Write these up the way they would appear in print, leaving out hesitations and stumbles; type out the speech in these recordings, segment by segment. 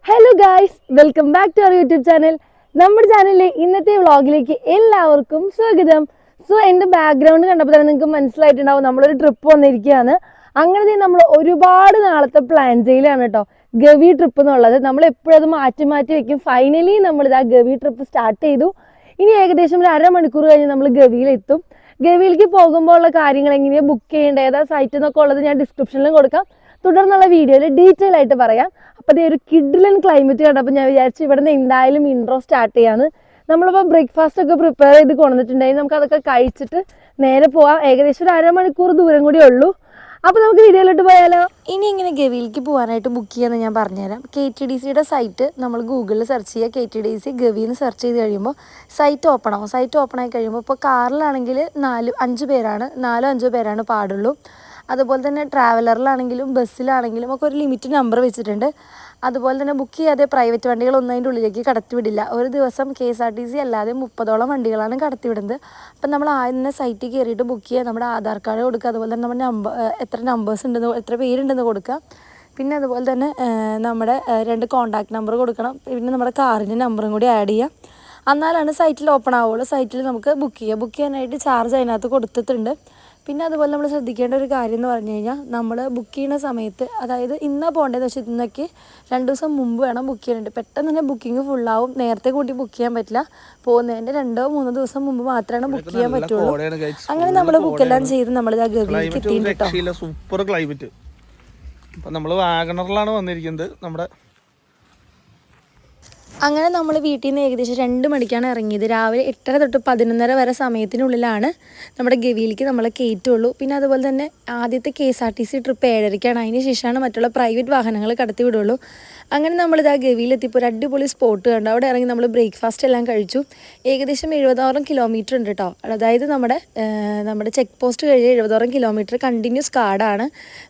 Hello guys, welcome back to our YouTube channel. നമ്മുടെ ചാനലിലെ ഇന്നത്തെ വ്ളോഗിലേക്ക് എല്ലാവർക്കും സ്വാഗതം. സോ എൻ്റെ ബാക്ക്ഗ്രൗണ്ട് കണ്ടപ്പോൾ തന്നെ നിങ്ങൾക്ക് മനസ്സിലായിട്ടുണ്ടാവും നമ്മളൊരു ട്രിപ്പ് വന്നിരിക്കുകയാണ്. അങ്ങനെ നമ്മൾ ഒരുപാട് നാളത്തെ പ്ലാൻ ചെയ്യലാണ് കേട്ടോ ഗവി ട്രിപ്പ് എന്നുള്ളത്. നമ്മൾ എപ്പോഴും അത് മാറ്റി മാറ്റി വെക്കും. ഫൈനലി നമ്മളിത് ആ ഗവി ട്രിപ്പ് സ്റ്റാർട്ട് ചെയ്തു. ഇനി ഏകദേശം ഒരു അരമണിക്കൂർ കഴിഞ്ഞ് നമ്മൾ ഗവിയിലെത്തും. ഗവിയിലേക്ക് പോകുമ്പോൾ ഉള്ള കാര്യങ്ങൾ എങ്ങനെയാണ് ബുക്ക് ചെയ്യേണ്ടത്, ഏതാ സൈറ്റ് എന്നൊക്കെ ഉള്ളത് ഞാൻ ഡിസ്ക്രിപ്ഷനിലും കൊടുക്കാം. തുടർന്നുള്ള വീഡിയോയിൽ ഡീറ്റെയിൽ ആയിട്ട് പറയാം. അപ്പോൾ ഒരു കിഡ്ലൻ ക്ലൈമറ്റ് കണ്ടപ്പോൾ ഞാൻ വിചാരിച്ചു ഇവിടെ നിന്ന് എന്തായാലും ഇൻട്രോ സ്റ്റാർട്ട് ചെയ്യാന്ന്. നമ്മളിപ്പോൾ ബ്രേക്ക്ഫാസ്റ്റ് ഒക്കെ പ്രിപ്പയർ ചെയ്ത് കൊണ്ടുവന്നിട്ടുണ്ടെങ്കിൽ നമുക്ക് അതൊക്കെ കഴിച്ചിട്ട് നേരെ പോവാം. ഏകദേശം ഒരു അരമണിക്കൂർ ദൂരം കൂടിയേ ഉള്ളൂ. അപ്പോൾ നമുക്ക് വീഡിയോയിലോട്ട് പോയാലോ. ഇനി ഇങ്ങനെ ഗവിയിലേക്ക് പോകാനായിട്ട് ബുക്ക് ചെയ്യാമെന്ന് ഞാൻ പറഞ്ഞുതരാം. KTDCയുടെ സൈറ്റ് നമ്മൾ ഗൂഗിളിൽ സെർച്ച് ചെയ്യുക. KTDC ഗവിന്ന് സെർച്ച് ചെയ്ത് കഴിയുമ്പോൾ സൈറ്റ് ഓപ്പൺ ആവും. സൈറ്റ് ഓപ്പൺ ആയി കഴിയുമ്പോൾ ഇപ്പോൾ കാറിലാണെങ്കിൽ 4-5 പേരാണ് പാടുള്ളൂ. അതുപോലെ തന്നെ ട്രാവലറിലാണെങ്കിലും ബസ്സിലാണെങ്കിലും ഒക്കെ ഒരു ലിമിറ്റ് നമ്പർ വെച്ചിട്ടുണ്ട്. അതുപോലെ തന്നെ ബുക്ക് ചെയ്യാതെ പ്രൈവറ്റ് വണ്ടികളൊന്നും അതിൻ്റെ ഉള്ളിലേക്ക് കടത്തിവിടില്ല. ഒരു ദിവസം KSRTC അല്ലാതെ 30ഓളം വണ്ടികളാണ് കടത്തിവിടുന്നത്. അപ്പം നമ്മൾ ആദ്യം സൈറ്റിൽ കയറിയിട്ട് ബുക്ക് ചെയ്യുക, നമ്മുടെ ആധാർ കാർഡ് കൊടുക്കുക, അതുപോലെ തന്നെ നമ്മുടെ എത്ര നമ്പേഴ്സ് ഉണ്ടെന്ന്, എത്ര പേരുണ്ടെന്ന് കൊടുക്കുക. പിന്നെ അതുപോലെ തന്നെ നമ്മുടെ 2 കോൺടാക്ട് നമ്പർ കൊടുക്കണം. പിന്നെ നമ്മുടെ കാറിൻ്റെ നമ്പറും കൂടി ആഡ് ചെയ്യുക. എന്നാലാണ് സൈറ്റിൽ ഓപ്പൺ ആവുള്ളൂ. സൈറ്റിൽ നമുക്ക് ബുക്ക് ചെയ്യാനായിട്ട് ചാർജ് അതിനകത്ത് കൊടുത്തിട്ടുണ്ട്. പിന്നെ അതുപോലെ നമ്മൾ ശ്രദ്ധിക്കേണ്ട ഒരു കാര്യം എന്ന് പറഞ്ഞു കഴിഞ്ഞാൽ നമ്മൾ ബുക്ക് ചെയ്യുന്ന സമയത്ത്, അതായത് ഇന്നാ പോകേണ്ടതെന്ന് വെച്ചാൽ ഇന്നൊക്കെ 2 ദിവസം മുമ്പ് വേണം ബുക്ക് ചെയ്യാനായിട്ട്. പെട്ടെന്ന് തന്നെ ബുക്കിംഗ് ഫുള്ളാവും. നേരത്തെ കൂട്ടി ബുക്ക് ചെയ്യാൻ പറ്റില്ല. പോകുന്നതിൻ്റെ 2-3 ദിവസം മുമ്പ് മാത്രമാണ് ബുക്ക് ചെയ്യാൻ പറ്റുള്ളൂ. അങ്ങനെ നമ്മൾ ബുക്കെല്ലാം ചെയ്ത് നമ്മൾ ഗവിയിലേക്ക് എത്തിയിട്ടുണ്ട്. Super climate. ഇപ്പം നമ്മൾ വാഗണറിലാണ് വന്നിരിക്കുന്നത്. അങ്ങനെ നമ്മൾ വീട്ടിൽ നിന്ന് ഏകദേശം 2 മണിക്കാണ് ഇറങ്ങിയത്. രാവിലെ 8:30 തൊട്ട് 11:30 വരെ സമയത്തിനുള്ളിലാണ് നമ്മുടെ ഗവിയിലേക്ക് നമ്മളെ കയറ്റുള്ളൂ. പിന്നെ അതുപോലെ തന്നെ ആദ്യത്തെ KSRTC ട്രിപ്പ് 7:30-ക്കാണ്. അതിന് ശേഷമാണ് മറ്റുള്ള പ്രൈവറ്റ് വാഹനങ്ങൾ കടത്തി വിടുള്ളൂ. അങ്ങനെ നമ്മളിത് ആ ഗവിയിലെത്തിയപ്പോൾ ഒരു അടിപൊളി സ്പോട്ട് കണ്ടു. അവിടെ ഇറങ്ങി നമ്മൾ ബ്രേക്ക്ഫാസ്റ്റ് എല്ലാം കഴിച്ചു. ഏകദേശം 70ഓളം കിലോമീറ്റർ ഉണ്ട് കേട്ടോ. അതായത് നമ്മുടെ ചെക്ക് പോസ്റ്റ് കഴിഞ്ഞ് 70ഓളം കിലോമീറ്റർ കണ്ടിന്യൂസ് കാടാണ്.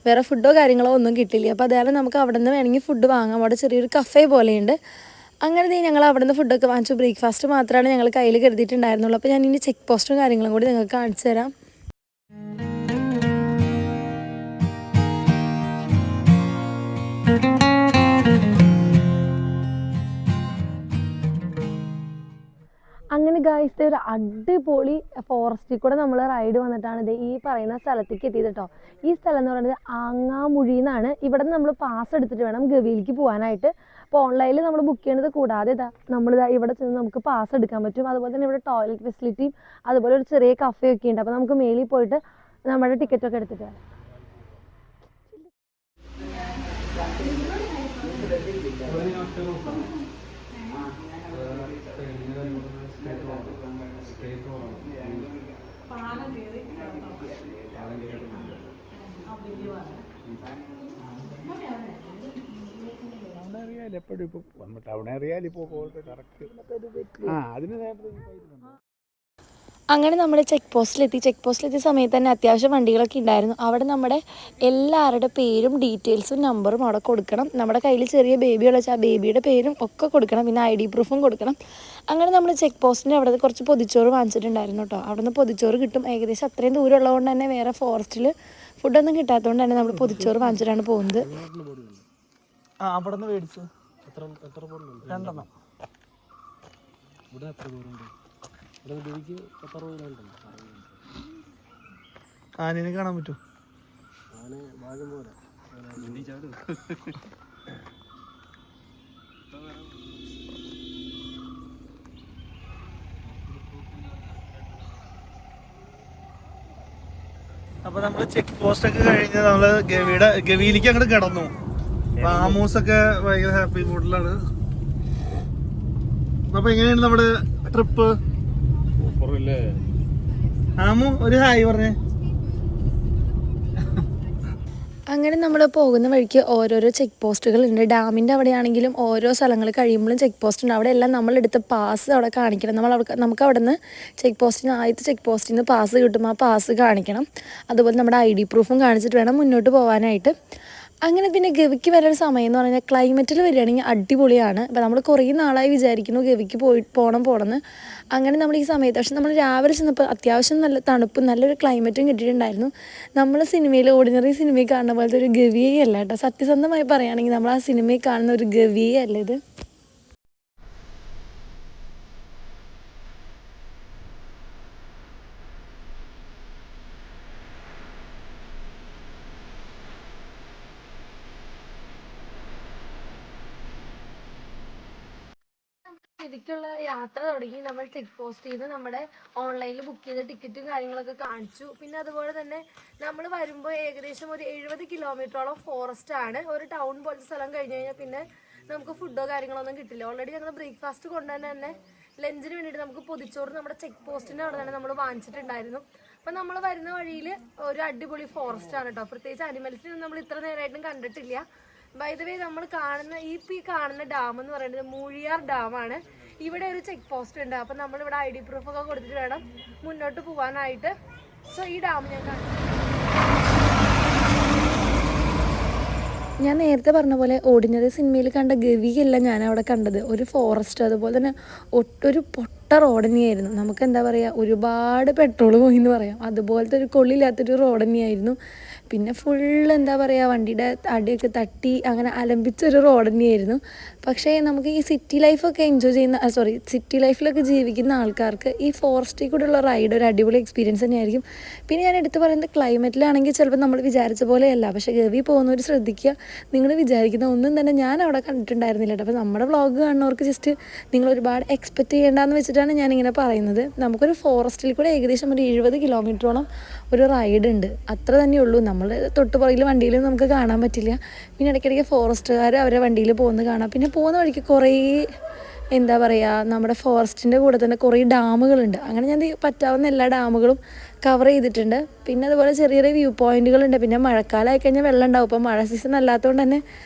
വേറെ ഫുഡോ കാര്യങ്ങളോ ഒന്നും കിട്ടില്ല. അപ്പോൾ അതായത് നമുക്ക് അവിടെ നിന്ന് വേണമെങ്കിൽ ഫുഡ് വാങ്ങാം. അവിടെ ചെറിയൊരു കഫേ പോലെയുണ്ട്. അങ്ങനെ ഞങ്ങൾ അവിടെ നിന്ന് ഫുഡൊക്കെ വാങ്ങിച്ചു. ബ്രേക്ക്ഫാസ്റ്റ് മാത്രമാണ് ഞങ്ങൾ കയ്യിൽ കരുതിയിട്ടുണ്ടായിരുന്നുള്ളൂ. അപ്പോൾ ഞാൻ ഇനി ചെക്ക് പോസ്റ്റും കാര്യങ്ങളും കൂടി നിങ്ങൾക്ക് കാണിച്ചു തരാം. അങ്ങനെ ഗായ്സ്, ഒരു അടിപൊളി ഫോറസ്റ്റിൽ കൂടെ നമ്മൾ റൈഡ് വന്നിട്ടാണ് ഇത് ഈ പറയുന്ന സ്ഥലത്തേക്ക് എത്തിയത് കേട്ടോ. ഈ സ്ഥലം എന്ന് പറയുന്നത് ആങ്ങാമുഴി എന്നാണ്. ഇവിടെ നിന്ന് നമ്മൾ പാസ് എടുത്തിട്ട് വേണം ഗവിയിലേക്ക് പോകാനായിട്ട്. അപ്പോൾ ഓൺലൈനിൽ നമ്മൾ ബുക്ക് ചെയ്യേണ്ടത് കൂടാതെ ഇവിടെ ചെന്ന് നമുക്ക് പാസ് എടുക്കാൻ പറ്റും. അതുപോലെ തന്നെ ഇവിടെ ടോയ്ലറ്റ് ഫെസിലിറ്റിയും അതുപോലെ ഒരു ചെറിയ കഫേ ഒക്കെ ഉണ്ട്. അപ്പോൾ നമുക്ക് മേലിൽ പോയിട്ട് നമ്മുടെ ടിക്കറ്റൊക്കെ എടുത്തിട്ട് വരാം. അങ്ങനെ നമ്മൾ ചെക്ക് പോസ്റ്റിലെത്തിയ സമയത്ത് തന്നെ അത്യാവശ്യം വണ്ടികളൊക്കെ ഉണ്ടായിരുന്നു. അവിടെ നമ്മുടെ എല്ലാവരുടെ പേരും ഡീറ്റെയിൽസും നമ്പറും അവിടെ കൊടുക്കണം. നമ്മുടെ കയ്യിൽ ചെറിയ ബേബിയുള്ള വെച്ചാൽ ആ ബേബിയുടെ പേരും ഒക്കെ കൊടുക്കണം. പിന്നെ ID പ്രൂഫും കൊടുക്കണം. അങ്ങനെ നമ്മൾ ചെക്ക് പോസ്റ്റിൻ്റെ അവിടെ കുറച്ച് പൊതിച്ചോറ് വാങ്ങിച്ചിട്ടുണ്ടായിരുന്നു കേട്ടോ. അവിടെ നിന്ന് പൊതിച്ചോറ് കിട്ടും. ഏകദേശം അത്രയും ദൂരം ഉള്ളതുകൊണ്ട് തന്നെ വേറെ ഫോറസ്റ്റിൽ ഫുഡൊന്നും കിട്ടാത്തതുകൊണ്ട് തന്നെ നമ്മൾ പൊതിച്ചോറ് വാങ്ങിച്ചിട്ടാണ് പോകുന്നത്. ആനയെ കാണാൻ പറ്റും. അപ്പൊ നമ്മള് ചെക്ക് പോസ്റ്റ് ഒക്കെ കഴിഞ്ഞ് നമ്മള് ഗവിയിലേക്ക് അങ്ങോട്ട് കിടന്നു. ആമൂസൊക്കെ ഭയങ്കര ഹാപ്പി മൂഡിലാണ്. അപ്പൊ എങ്ങനെയാണ് നമ്മുടെ ട്രിപ്പ്? ആമു ഒരു ഹായ് പറഞ്ഞേ. അങ്ങനെ നമ്മൾ പോകുന്ന വഴിക്ക് ഓരോരോ ചെക്ക് പോസ്റ്റുകൾ ഉണ്ട്. ഡാമിൻ്റെ അവിടെയാണെങ്കിലും ഓരോ സ്ഥലങ്ങൾ കഴിയുമ്പോഴും ചെക്ക് പോസ്റ്റ് ഉണ്ട്. അവിടെ എല്ലാം നമ്മളെടുത്ത് പാസ് അവിടെ കാണിക്കണം. നമുക്ക് അവിടെ നിന്ന് ആദ്യത്തെ ചെക്ക് പോസ്റ്റിൽ നിന്ന് പാസ് കിട്ടും. ആ പാസ് കാണിക്കണം. അതുപോലെ നമ്മുടെ ID പ്രൂഫും കാണിച്ചിട്ട് വേണം മുന്നോട്ട് പോകാനായിട്ട്. അങ്ങനെ പിന്നെ ഗവിക്ക് വരാൻ സമയം എന്ന് പറഞ്ഞാൽ ക്ലൈമറ്റിൽ വരികയാണെങ്കിൽ അടിപൊളിയാണ്. അപ്പോൾ നമ്മൾ കുറേ നാളായി വിചാരിക്കുന്നു ഗവിക്ക് പോകണമെന്ന്. അങ്ങനെ നമ്മൾ ഈ സമയത്ത് പക്ഷെ നമ്മൾ രാവിലെ ചെന്നപ്പോൾ അത്യാവശ്യം നല്ല തണുപ്പും നല്ലൊരു ക്ലൈമറ്റും കിട്ടിയിട്ടുണ്ടായിരുന്നു. നമ്മൾ സിനിമയിൽ ഓർഡിനറി സിനിമയിൽ കാണുന്ന പോലത്തെ ഒരു ഗവിയേ അല്ല കേട്ടോ. സത്യസന്ധമായി പറയുകയാണെങ്കിൽ നമ്മൾ ആ സിനിമയിൽ കാണുന്ന ഒരു ഗവിയേ അല്ല ഇത്. ശരിക്കുള്ള യാത്ര തുടങ്ങി. നമ്മൾ ചെക്ക് പോസ്റ്റ് ചെയ്ത് നമ്മുടെ ഓൺലൈനിൽ ബുക്ക് ചെയ്ത ടിക്കറ്റും കാര്യങ്ങളൊക്കെ കാണിച്ചു. പിന്നെ അതുപോലെ തന്നെ നമ്മൾ വരുമ്പോൾ ഏകദേശം ഒരു 70 കിലോമീറ്ററോളം ഫോറസ്റ്റ് ആണ്. ഒരു ടൗൺ പോലത്തെ സ്ഥലം കഴിഞ്ഞ് കഴിഞ്ഞാൽ പിന്നെ നമുക്ക് ഫുഡോ കാര്യങ്ങളൊന്നും കിട്ടില്ല. ഓൾറെഡി ഞങ്ങൾ ബ്രേക്ക്ഫാസ്റ്റ് കൊണ്ടുതന്നെ തന്നെ ലഞ്ചിന് വേണ്ടിയിട്ട് നമുക്ക് പൊതിച്ചോറ് നമ്മുടെ ചെക്ക് പോസ്റ്റിൻ്റെ അവിടെ തന്നെ നമ്മൾ വാങ്ങിച്ചിട്ടുണ്ടായിരുന്നു. അപ്പം നമ്മൾ വരുന്ന വഴിയിൽ ഒരു അടിപൊളി ഫോറസ്റ്റ് ആണ് കേട്ടോ. പ്രത്യേകിച്ച് അനിമൽസിനൊന്നും നമ്മൾ ഇത്ര നേരമായിട്ടും കണ്ടിട്ടില്ല. ബൈ ദ വേ നമ്മൾ കാണുന്ന ഡാം എന്ന് പറയുന്നത് മൂഴിയാർ ഡാമാണ്. ഇവിടെ ഒരു ചെക്ക് പോസ്റ്റ് ഉണ്ട്. അപ്പം നമ്മളിവിടെ ID പ്രൂഫ് ഒക്കെ കൊടുത്തിട്ട് വേണം മുന്നോട്ട് പോകാനായിട്ട്. സോ ഈ ഡാം ഞാൻ നേരത്തെ പറഞ്ഞ പോലെ ഓർഡിനറി സിനിമയിൽ കണ്ട ഗവിയല്ല ഞാൻ അവിടെ കണ്ടത്. ഒരു ഫോറസ്റ്റ്, അതുപോലെ തന്നെ ഒരു പൊട്ട റോഡ് തന്നെയായിരുന്നു. നമുക്ക് എന്താ പറയുക, ഒരുപാട് പെട്രോൾ പോയി എന്ന് പറയാം. അതുപോലത്തെ ഒരു കൊള്ളില്ലാത്തൊരു റോഡ് തന്നെയായിരുന്നു. പിന്നെ ഫുള്ള് എന്താ പറയുക, വണ്ടിയുടെ അടിയൊക്കെ തട്ടി അങ്ങനെ അലമ്പിച്ചൊരു റോഡ് തന്നെയായിരുന്നു. പക്ഷേ നമുക്ക് ഈ സിറ്റി ലൈഫൊക്കെ സിറ്റി ലൈഫിലൊക്കെ ജീവിക്കുന്ന ആൾക്കാർക്ക് ഈ ഫോറസ്റ്റിൽ കൂടെയുള്ള റൈഡ് ഒരു അടിപൊളി എക്സ്പീരിയൻസ് തന്നെയായിരിക്കും. പിന്നെ ഞാൻ എടുത്ത് പറയുന്നത് ക്ലൈമറ്റിലാണെങ്കിൽ ചിലപ്പോൾ നമ്മൾ വിചാരിച്ച പോലെയല്ല. പക്ഷേ ഗവി പോകുന്നവർ ശ്രദ്ധിക്കുക, നിങ്ങൾ വിചാരിക്കുന്ന ഒന്നും തന്നെ ഞാൻ അവിടെ കണ്ടിട്ടുണ്ടായിരുന്നില്ല. അപ്പോൾ നമ്മുടെ വ്ളോഗ് കാണുന്നവർക്ക് ജസ്റ്റ് നിങ്ങൾ ഒരുപാട് എക്സ്പെക്റ്റ് ചെയ്യേണ്ടെന്ന് വെച്ചിട്ടാണ് ഞാനിങ്ങനെ പറയുന്നത്. നമുക്കൊരു ഫോറസ്റ്റിൽ കൂടെ ഏകദേശം ഒരു 70 കിലോമീറ്ററോളം ഒരു റൈഡ് ഉണ്ട്. അത്ര തന്നെയുള്ളൂ. നമ്മൾ തൊട്ടുപുറകിൽ വണ്ടിയിൽ നമുക്ക് കാണാൻ പറ്റില്ല. പിന്നെ ഇടയ്ക്കിടയ്ക്ക് ഫോറസ്റ്റുകാർ അവരെ വണ്ടിയിൽ പോകുന്നത് കാണാം. പിന്നെ പോകുന്ന വഴിക്ക് കുറേ എന്താ പറയുക, നമ്മുടെ ഫോറസ്റ്റിൻ്റെ കൂടെ തന്നെ കുറേ ഡാമുകളുണ്ട്. അങ്ങനെ ഞാൻ പറ്റാവുന്ന എല്ലാ ഡാമുകളും കവർ ചെയ്തിട്ടുണ്ട്. പിന്നെ അതുപോലെ ചെറിയ ചെറിയ വ്യൂ പോയിന്റുകളുണ്ട്. പിന്നെ മഴക്കാലമായി കഴിഞ്ഞാൽ വെള്ളം ഉണ്ടാവും. ഇപ്പോൾ മഴ സീസൺ അല്ലാത്തതുകൊണ്ട് തന്നെ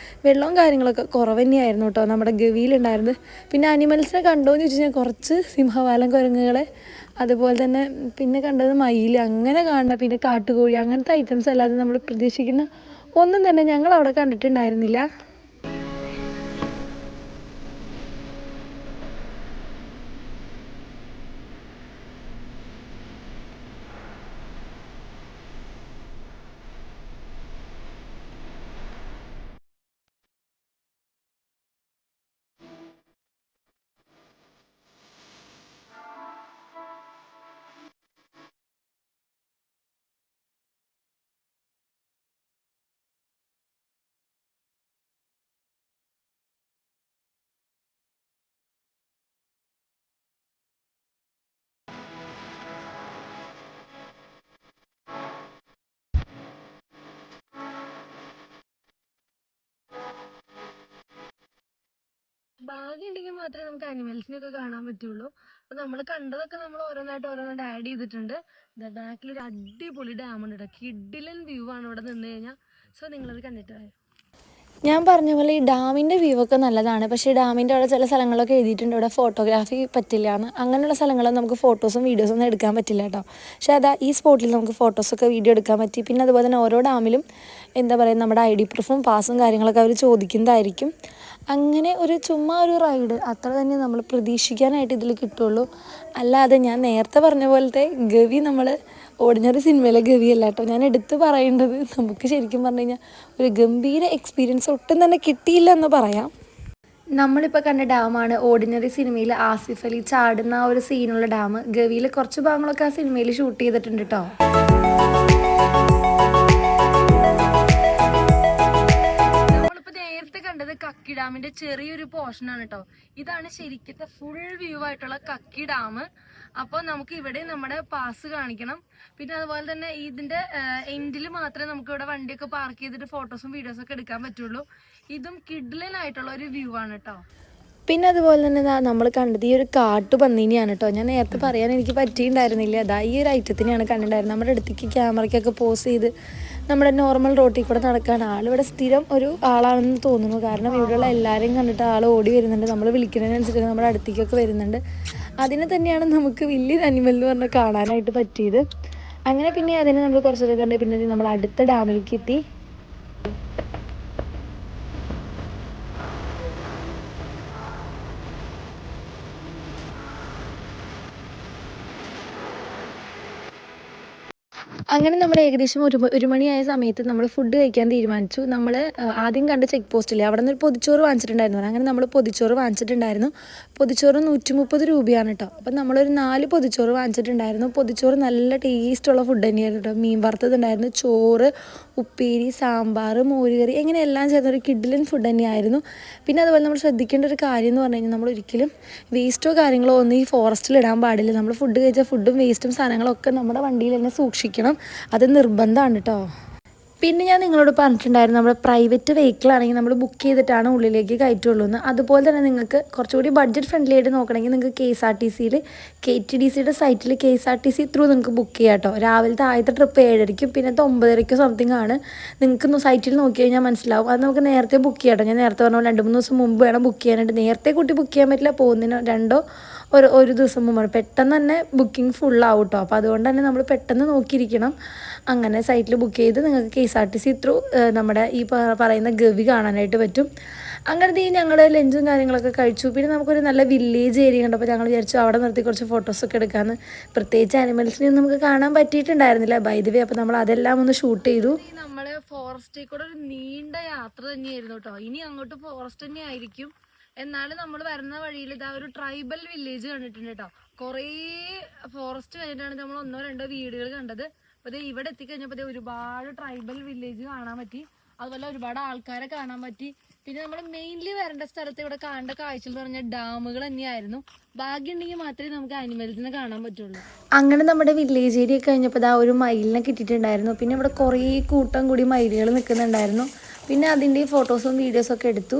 വെള്ളവും കാര്യങ്ങളൊക്കെ കുറവ് തന്നെയായിരുന്നു കേട്ടോ നമ്മുടെ ഗവിയിലുണ്ടായിരുന്നത്. പിന്നെ അനിമൽസിനെ കണ്ടോ എന്ന് ചോദിച്ചു കഴിഞ്ഞാൽ കുറച്ച് സിംഹവാലൻ കുരങ്ങുകളെ, അതുപോലെ തന്നെ പിന്നെ കണ്ടത് മയിൽ, അങ്ങനെ കാണുന്ന പിന്നെ കാട്ടുകോഴി, അങ്ങനത്തെ ഐറ്റംസ് അല്ലാതെ നമ്മൾ പ്രതീക്ഷിക്കുന്ന ഒന്നും തന്നെ ഞങ്ങൾ അവിടെ കണ്ടിട്ടുണ്ടായിരുന്നില്ല. ഭാഗ്യം ഉണ്ടെങ്കിൽ മാത്രമേ നമുക്ക് അനിമൽസിനൊക്കെ കാണാൻ പറ്റുള്ളൂ. അപ്പൊ നമ്മൾ കണ്ടതൊക്കെ നമ്മൾ ഓരോന്നായിട്ട് ആഡ് ചെയ്തിട്ടുണ്ട്. ബാക്കിൽ ഒരു അടിപൊളി ഡാം ഉണ്ട് കേട്ടോ. കിഡിലൻ വ്യൂ ആണ് ഇവിടെ നിന്ന് കഴിഞ്ഞാൽ. സോ നിങ്ങളത് കണ്ടിട്ട് ഞാൻ പറഞ്ഞ പോലെ ഈ ഡാമിൻ്റെ വ്യൂ ഒക്കെ നല്ലതാണ്. പക്ഷേ ഡാമിൻ്റെ അവിടെ ചില സ്ഥലങ്ങളൊക്കെ എഴുതിയിട്ടുണ്ട് ഇവിടെ ഫോട്ടോഗ്രാഫി പറ്റില്ല എന്ന്. അങ്ങനെയുള്ള സ്ഥലങ്ങളിൽ നമുക്ക് ഫോട്ടോസും വീഡിയോസും ഒന്നും എടുക്കാൻ പറ്റില്ല കേട്ടോ. പക്ഷേ ഈ സ്പോട്ടിൽ നമുക്ക് ഫോട്ടോസൊക്കെ വീഡിയോ എടുക്കാൻ പറ്റി. പിന്നെ അതുപോലെ തന്നെ ഓരോ ഡാമിലും എന്താ പറയുക, നമ്മുടെ ID പ്രൂഫും പാസും കാര്യങ്ങളൊക്കെ അവർ ചോദിക്കുന്നതായിരിക്കും. അങ്ങനെ ചുമ്മാ ഒരു റൈഡ് അത്ര തന്നെ നമ്മൾ പ്രതീക്ഷിക്കാനായിട്ട് ഇതിൽ കിട്ടുള്ളൂ. അല്ലാതെ ഞാൻ നേരത്തെ പറഞ്ഞ പോലത്തെ ഗവി നമ്മൾ ഓർഡിനറി സിനിമയിലെ ഗവിയല്ല കേട്ടോ. ഞാൻ എടുത്ത് പറയേണ്ടത്, നമുക്ക് ശരിക്കും പറഞ്ഞു കഴിഞ്ഞാൽ ഒരു ഗംഭീര എക്സ്പീരിയൻസ് ഒട്ടും തന്നെ കിട്ടിയില്ല എന്ന് പറയാം. നമ്മളിപ്പോൾ കണ്ട ഡാമാണ് ഓർഡിനറി സിനിമയിൽ ആസിഫ് അലി ചാടുന്ന ആ ഒരു സീനുള്ള ഡാം. ഗവിയിൽ കുറച്ച് ഭാഗങ്ങളൊക്കെ ആ സിനിമയിൽ ഷൂട്ട് ചെയ്തിട്ടുണ്ട് കേട്ടോ. കണ്ടത് കക്കി ഡാമിന്റെ ചെറിയൊരു പോർഷനാണ് കേട്ടോ. ഇതാണ് ശരിക്കത്തെ ഫുൾ വ്യൂ ആയിട്ടുള്ള കക്കി ഡാം. അപ്പോൾ നമുക്ക് ഇവിടെ നമ്മുടെ പാസ് കാണിക്കണം. പിന്നെ അതുപോലെ തന്നെ ഇതിന്റെ എൻഡിൽ മാത്രമേ നമുക്ക് ഇവിടെ വണ്ടിയൊക്കെ പാർക്ക് ചെയ്തിട്ട് ഫോട്ടോസും വീഡിയോസും ഒക്കെ എടുക്കാൻ പറ്റുള്ളൂ. ഇതും കിഡ്ലനായിട്ടുള്ള ഒരു വ്യൂ ആണ് കേട്ടോ. പിന്നെ അതുപോലെ തന്നെ നമ്മൾ കണ്ടത് ഈ ഒരു കാട്ടുപന്നീനെയാണ് കേട്ടോ. ഞാൻ നേരത്തെ പറയാൻ എനിക്ക് പറ്റിയിട്ടുണ്ടായിരുന്നില്ല. ഈ ഒരു ഐറ്റത്തിനെയാണ് കണ്ടിട്ടുണ്ടായിരുന്നത്. നമ്മുടെ അടുത്തേക്ക് ക്യാമറയ്ക്കൊക്കെ പോസ് ചെയ്ത് നമ്മുടെ നോർമൽ റോട്ടിൽ കൂടെ നടക്കാൻ ആളിവിടെ സ്ഥിരം ഒരു ആളാണെന്ന് തോന്നുന്നു. കാരണം ഇവിടെയുള്ള എല്ലാവരെയും കണ്ടിട്ട് ആൾ ഓടി വരുന്നുണ്ട്. നമ്മൾ വിളിക്കുന്നതിനനുസരിച്ച് നമ്മുടെ അടുത്തേക്കൊക്കെ വരുന്നുണ്ട്. അതിനെ തന്നെയാണ് നമുക്ക് വലിയൊരു അനിമൽ എന്ന് പറഞ്ഞാൽ കാണാനായിട്ട് പറ്റിയത്. അങ്ങനെ പിന്നെ അതിനെ നമ്മൾ കുറച്ചൊക്കെ കണ്ട് പിന്നെ നമ്മൾ അടുത്ത ഡാമിലേക്ക് എത്തി. അങ്ങനെ നമ്മൾ ഏകദേശം ഒരു മണിയായ സമയത്ത് നമ്മൾ ഫുഡ് കഴിക്കാൻ തീരുമാനിച്ചു. നമ്മൾ ആദ്യം കണ്ട ചെക്ക് പോസ്റ്റില്ലേ അവിടെ നിന്ന് ഒരു പൊതിച്ചോറ് വാങ്ങിച്ചിട്ടുണ്ടായിരുന്നു. അങ്ങനെ നമ്മൾ പൊതിച്ചോറ് വാങ്ങിച്ചിട്ടുണ്ടായിരുന്നു. പൊതിച്ചോറ് 130 രൂപയാണ് കേട്ടോ. അപ്പം നമ്മളൊരു 4 പൊതിച്ചോറ് വാങ്ങിച്ചിട്ടുണ്ടായിരുന്നു. പൊതിച്ചോറ് നല്ല ടേസ്റ്റുള്ള ഫുഡ് തന്നെയായിരുന്നു കേട്ടോ. മീൻ വറുത്തതുണ്ടായിരുന്നു, ചോറ്, ഉപ്പേരി, സാമ്പാർ, മോരുകറി, ഇങ്ങനെ എല്ലാം ചേർന്നൊരു കിഡിലൻ ഫുഡ് തന്നെയായിരുന്നു. പിന്നെ അതുപോലെ നമ്മൾ ശ്രദ്ധിക്കേണ്ട ഒരു കാര്യം എന്ന് പറഞ്ഞു കഴിഞ്ഞാൽ നമ്മൾ ഒരിക്കലും വേസ്റ്റോ കാര്യങ്ങളോ ഒന്നും ഈ ഫോറസ്റ്റിൽ ഇടാൻ പാടില്ല. നമ്മൾ ഫുഡ് കഴിച്ച ഫുഡും വേസ്റ്റും സാധനങ്ങളൊക്കെ നമ്മുടെ വണ്ടിയിൽ തന്നെ സൂക്ഷിക്കണം. അത് നിർബന്ധമാണ് കേട്ടോ. പിന്നെ ഞാൻ നിങ്ങളോട് പറഞ്ഞിട്ടുണ്ടായിരുന്നു നമ്മൾ പ്രൈവറ്റ് വെഹിക്കിൾ ആണെങ്കിൽ നമ്മൾ ബുക്ക് ചെയ്തിട്ടാണ് ഉള്ളിലേക്ക് കയറ്റുള്ളൂ എന്ന്. അതുപോലെ തന്നെ നിങ്ങൾക്ക് കുറച്ചുകൂടി ബഡ്ജറ്റ് ഫ്രണ്ട്ലി ആയിട്ട് നോക്കണമെങ്കിൽ നിങ്ങൾക്ക് KSRTCയിൽ KTDCയുടെ സൈറ്റിൽ KSRTC ത്രൂ നിങ്ങൾക്ക് ബുക്ക് ചെയ്യാം കേട്ടോ. രാവിലത്തെ ആദ്യത്തെ ട്രിപ്പ് 7:30 പിന്നത്തെ 9:30 സംതിങ് ആണ്. നിങ്ങൾക്ക് സൈറ്റിൽ നോക്കി കഴിഞ്ഞാൽ മനസ്സിലാവും. അത് നമുക്ക് നേരത്തെ ബുക്ക് ചെയ്യാം കേട്ടോ. ഞാൻ നേരത്തെ പറഞ്ഞ 2-3 ദിവസം മുമ്പ് വേണം ബുക്ക് ചെയ്യാനായിട്ട്. നേരത്തെ കൂട്ടി ബുക്ക് ചെയ്യാൻ പറ്റില്ല, പോകുന്നതിന് 2 ഒരു ദിവസം മുമ്പാണ്. പെട്ടെന്ന് തന്നെ ബുക്കിംഗ് ഫുള്ളാവും കേട്ടോ. അപ്പോൾ അതുകൊണ്ട് തന്നെ നമ്മൾ പെട്ടെന്ന് നോക്കിയിരിക്കണം. അങ്ങനെ സൈറ്റിൽ ബുക്ക് ചെയ്ത് നിങ്ങൾക്ക് KSRTC ത്രൂ നമ്മുടെ ഈ പറയുന്ന ഗവി കാണാനായിട്ട് പറ്റും. അങ്ങനത്തെ ഞങ്ങൾ ലഞ്ചും കാര്യങ്ങളൊക്കെ കഴിച്ചു. പിന്നെ നമുക്കൊരു നല്ല വില്ലേജ് ഏരിയ കണ്ടപ്പോൾ ഞങ്ങൾ വിചാരിച്ചു അവിടെ നിർത്തി കുറച്ച് ഫോട്ടോസൊക്കെ എടുക്കാമെന്ന്. പ്രത്യേകിച്ച് ആനിമൽസിനെ നമുക്ക് കാണാൻ പറ്റിയിട്ടുണ്ടായിരുന്നില്ല ബൈ ദ വേ. അപ്പോൾ നമ്മൾ അതെല്ലാം ഒന്ന് ഷൂട്ട് ചെയ്തു. നമ്മൾ ഫോറസ്റ്റിൽ കൂടെ ഒരു നീണ്ട യാത്ര തന്നെയായിരുന്നു കേട്ടോ. ഇനി അങ്ങോട്ട് ഫോറസ്റ്റ് തന്നെ ആയിരിക്കും. എന്നാലും നമ്മൾ വരുന്ന വഴിയിൽ ഇതാ ഒരു ട്രൈബൽ വില്ലേജ് കണ്ടിട്ടുണ്ട് കേട്ടോ. കുറേ ഫോറസ്റ്റ് കഴിഞ്ഞിട്ടാണ് നമ്മൾ 1-2 വീടുകൾ കണ്ടത്. അപ്പോൾ ഇവിടെ എത്തിക്കഴിഞ്ഞപ്പോൾ ഒരുപാട് ട്രൈബൽ വില്ലേജ് കാണാൻ പറ്റി. അതുപോലെ ഒരുപാട് ആൾക്കാരെ കാണാൻ പറ്റി. പിന്നെ നമ്മൾ മെയിൻലി വരേണ്ട സ്ഥലത്ത് ഇവിടെ കാണേണ്ട കാഴ്ച എന്ന് പറഞ്ഞാൽ ഡാമുകൾ തന്നെയായിരുന്നു. ഭാഗ്യമുണ്ടെങ്കിൽ മാത്രമേ നമുക്ക് ആനിമൽസിനെ കാണാൻ പറ്റുള്ളൂ. അങ്ങനെ നമ്മുടെ വില്ലേജ് ഏരിയ കഴിഞ്ഞപ്പോൾ ഒരു മയിലിനെ കിട്ടിയിട്ടുണ്ടായിരുന്നു. പിന്നെ ഇവിടെ കുറേ കൂട്ടം കൂടി മയിലുകൾ നിൽക്കുന്നുണ്ടായിരുന്നു. പിന്നെ അതിൻ്റെ ഫോട്ടോസും വീഡിയോസൊക്കെ എടുത്തു.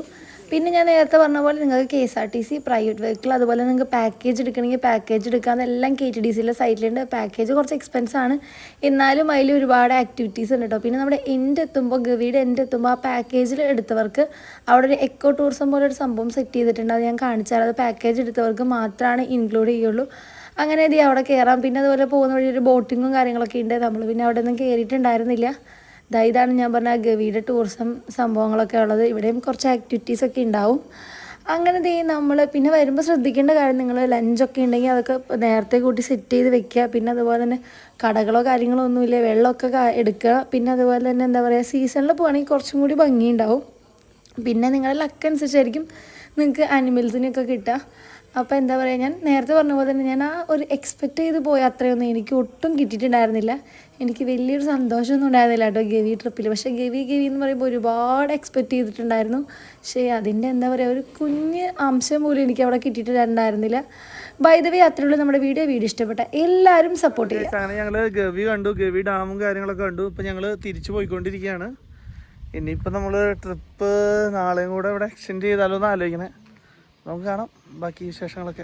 പിന്നെ ഞാൻ നേരത്തെ പറഞ്ഞ പോലെ നിങ്ങൾക്ക് KSRTC പ്രൈവറ്റ് വെഹിക്കിൾ അതുപോലെ നിങ്ങൾക്ക് പാക്കേജ് എടുക്കണമെങ്കിൽ പാക്കേജ് എടുക്കാം. അതെല്ലാം KTDCയിലെ സൈറ്റിലുണ്ട്. പാക്കേജ് കുറച്ച് എക്സ്പെൻസ് ആണ്, എന്നാലും അതിൽ ഒരുപാട് ആക്ടിവിറ്റീസ് ഉണ്ട് കേട്ടോ. പിന്നെ നമ്മുടെ ഗവിയുടെ എൻഡ് എത്തുമ്പോൾ ആ പാക്കേജിൽ എടുത്തവർക്ക് അവിടെ ഒരു എക്കോ ടൂറിസം പോലെ ഒരു സംഭവം സെറ്റ് ചെയ്തിട്ടുണ്ട്. അത് ഞാൻ കാണിച്ചാൽ അത് പാക്കേജ് എടുത്തവർക്ക് മാത്രമാണ് ഇൻക്ലൂഡ് ചെയ്യുള്ളൂ. അങ്ങനെ അവിടെ കയറാം. പിന്നെ അതുപോലെ പോകുന്ന വഴി ഒരു ബോട്ടിങ്ങും കാര്യങ്ങളൊക്കെ ഉണ്ട്. നമ്മൾ പിന്നെ അവിടെ ഒന്നും കയറിയിട്ടുണ്ടായിരുന്നില്ല. ഇതാണ് ഞാൻ പറഞ്ഞ ഗവിയുടെ ടൂറിസം സംഭവങ്ങളൊക്കെ ഉള്ളത്. ഇവിടെയും കുറച്ച് ആക്ടിവിറ്റീസൊക്കെ ഉണ്ടാവും. അങ്ങനെ നമ്മൾ പിന്നെ വരുമ്പോൾ ശ്രദ്ധിക്കേണ്ട കാര്യം, നിങ്ങൾ ലഞ്ചൊക്കെ ഉണ്ടെങ്കിൽ അതൊക്കെ നേരത്തെ കൂട്ടി സെറ്റ് ചെയ്ത് വെക്കുക. പിന്നെ അതുപോലെ തന്നെ കടകളോ കാര്യങ്ങളോ ഒന്നുമില്ല, വെള്ളമൊക്കെ എടുക്കുക. പിന്നെ അതുപോലെ തന്നെ എന്താ പറയുക, സീസണിൽ പോകുകയാണെങ്കിൽ കുറച്ചും കൂടി ഭംഗിയുണ്ടാവും. പിന്നെ നിങ്ങളുടെ ലക്ക് അനുസരിച്ചായിരിക്കും നിങ്ങൾക്ക് ആനിമൽസിനെയൊക്കെ കിട്ടുക. അപ്പോൾ എന്താ പറയുക, ഞാൻ നേരത്തെ പറഞ്ഞ പോലെ തന്നെ ഞാൻ ആ ഒരു എക്സ്പെക്റ്റ് ചെയ്ത് പോയ അത്രയൊന്നും എനിക്ക് ഒട്ടും കിട്ടിയിട്ടുണ്ടായിരുന്നില്ല. എനിക്ക് വലിയൊരു സന്തോഷമൊന്നും ഉണ്ടായിരുന്നില്ല കേട്ടോ ഗവി ട്രിപ്പിൽ. പക്ഷേ ഗവി എന്ന് പറയുമ്പോൾ ഒരുപാട് എക്സ്പെക്റ്റ് ചെയ്തിട്ടുണ്ടായിരുന്നു. പക്ഷേ അതിൻ്റെ എന്താ പറയുക, ഒരു കുഞ്ഞ് അംശം പോലും എനിക്ക് അവിടെ കിട്ടിയിട്ടുണ്ടായിരുന്നില്ല. ബൈ ദ വേ അത്രയുള്ളൂ നമ്മുടെ വീഡിയോ ഇഷ്ടപ്പെട്ട എല്ലാവരും സപ്പോർട്ട് ചെയ്യുക. അങ്ങനെ ഞങ്ങൾ ഗവി കണ്ടു, ഗവി ഡാമും കാര്യങ്ങളൊക്കെ കണ്ടു. ഇപ്പം ഞങ്ങൾ തിരിച്ചു പോയിക്കൊണ്ടിരിക്കുകയാണ്. ഇനിയിപ്പോൾ നമ്മൾ ട്രിപ്പ് നാളെയും കൂടെ ഇവിടെ എക്സ്റ്റെൻഡ് ചെയ്താലോ എന്ന് ആലോചിക്കണേ. നമുക്ക് കാണാം ബാക്കി വിശേഷങ്ങളൊക്കെ.